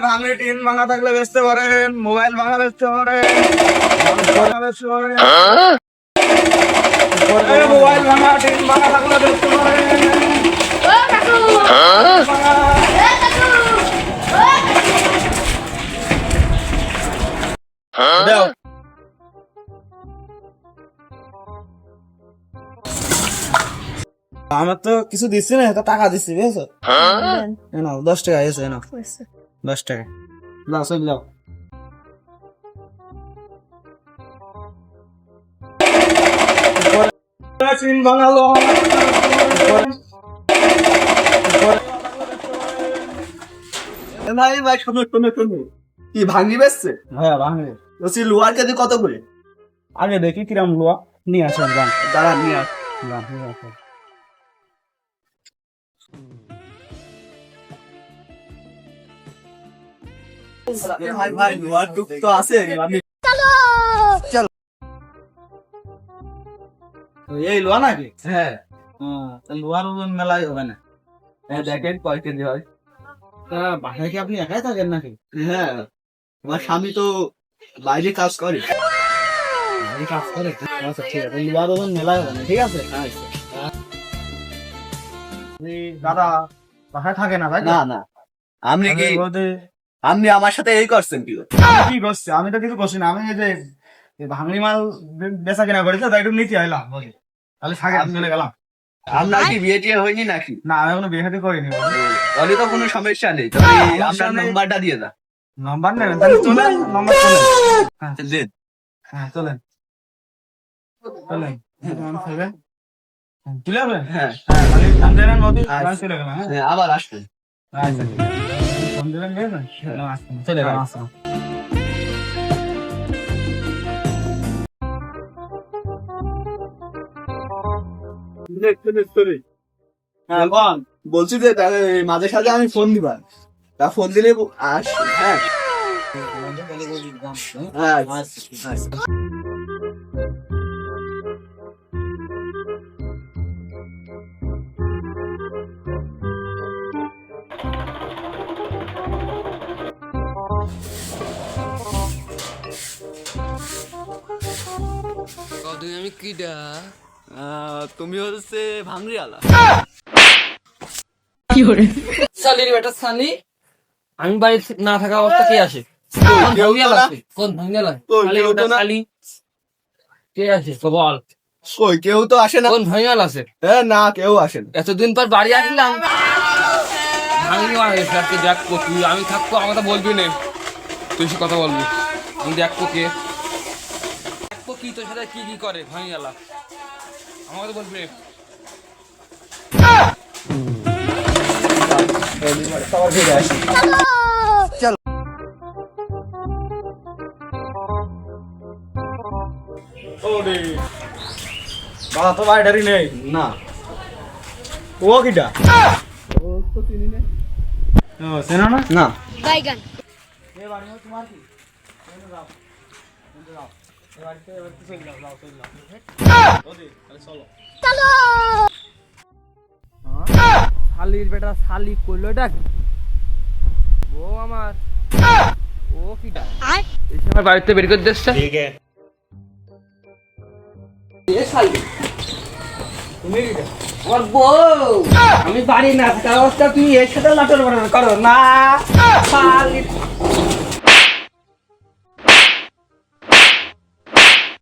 ভাঙড়ি tin ভাঙা থাকলে বেচতে পারেন, মোবাইল ভাঙা বেচতে পারেন, মোবাইল ভাঙা টিন ভাঙা থাকলে বেচতে পারেন। আমার তো কিছু দিচ্ছি না, তো টাকা দিচ্ছি বুঝছো? নাও 10 টাকা এসে নাও, 10 টাকা নাও, চল যাও। বাঙালো ভাই ভাই শোনো শোনো শোনো, কি ভাঙি বেচছে? হ্যাঁ ভাঙে। বলছি লোহার কেজি কত করে? আগে দেখি কিরাম লোয়া নিয়ে আসেন, গান দাঁড়ান নিয়ে আস। গান নিয়ে আসেন। ভাই ভাই লোহার টুক তো আছে, আমি এই লোয়া নাকি? হ্যাঁ লোয়ার ওজন মেলাই হবে না। দেখেন কয় কেজি হয়। বাসায় কি আপনি একাই থাকেন নাকি? হ্যাঁ আমার স্বামী তো বাইরে কাজ করে। এই কাজ করে? আচ্ছা ঠিক আছে, লোয়ার ওজন মেলাই হবে না, ঠিক আছে। দাদা বাসায় থাকে না তাই না না, আপনি কি আপনি আমার সাথে এই করছেন কি? কি করছে? আমি তো কিছু করছি না, আমি এই যে ভাঙড়ি মাল বেচা কেনা করেছে, তাই একটু নিতে আইলাম বুঝলি, তাহলে থাকে চলে গেলাম। আপনার কি বিয়ে টিয়ে হয়নি নাকি? না আমি এখনো বিয়ে শাদী করিনি। তাহলে তো কোনো সমস্যা নেই, তবে আপনার নাম্বারটা দিয়ে দাও। নাম্বার নেবেন? তাহলে চলেন, নাম্বার চলেন। হ্যাঁ দেন। হ্যাঁ চলেন চলেন, চলে যাবেন। হ্যাঁ হ্যাঁ খালি ফোন দেবেন মতি, আমি চলে গেলাম। হ্যাঁ হ্যাঁ, আবার আসবেন। আচ্ছা ঠিক আছে। ফোন দেবেন গেছেন? চলে গেলাম। আসসালাম। হ্যাঁ বল, বলছি যে তাহলে মাঝে সাঝে আমি ফোন দিবা, তা ফোন দিলে আস। হ্যাঁ হ্যাঁ আচ্ছা। আমি কিডা? তুমি হচ্ছে ভাঙড়িওয়ালা। সালির বেটা সানি, আমি বাড়ি না থাকা অবস্থা কে আসে? কোন ভাঙ্গিয়ালা? কেউ তো না। সালি কে আছে বল? কই কেউ তো আসে না। কোন ভাঙ্গিয়াল আছে? হ্যাঁ না, কেউ আসে না। এতদিন পর বাড়ি আসলাম, ভাঙি আজকে দেখবো তুই, আমি থাকবো আমার কথা বলবি না, তুই সে কথা বলবি, আমি দেখবো কে, দেখবো কি তোর সাথে কি কি করে ভাঙ্গিয়ালা, আমার কথা বলবি না। দাদা তো বাইটারি নেই না ও কিটা? ও চেনো না? না বাইগান এই বাড়ি তোমার কি? যাও যাও, এই বাড়িতে এবার চলে যাও, যাও চলে যাও। চলো চলো শালির বেটা শালি করলো এটা কি? ও আমার ও কিটা আয় এই সময় বাড়িতে বের করে দিচ্ছে। ঠিক আছে। এ শালি তুমি কিটা? আমার বউ, আমি বাড়ি না থাকা অবস্থা তুমি এর সাথে লাটর বাটর করো না, শালি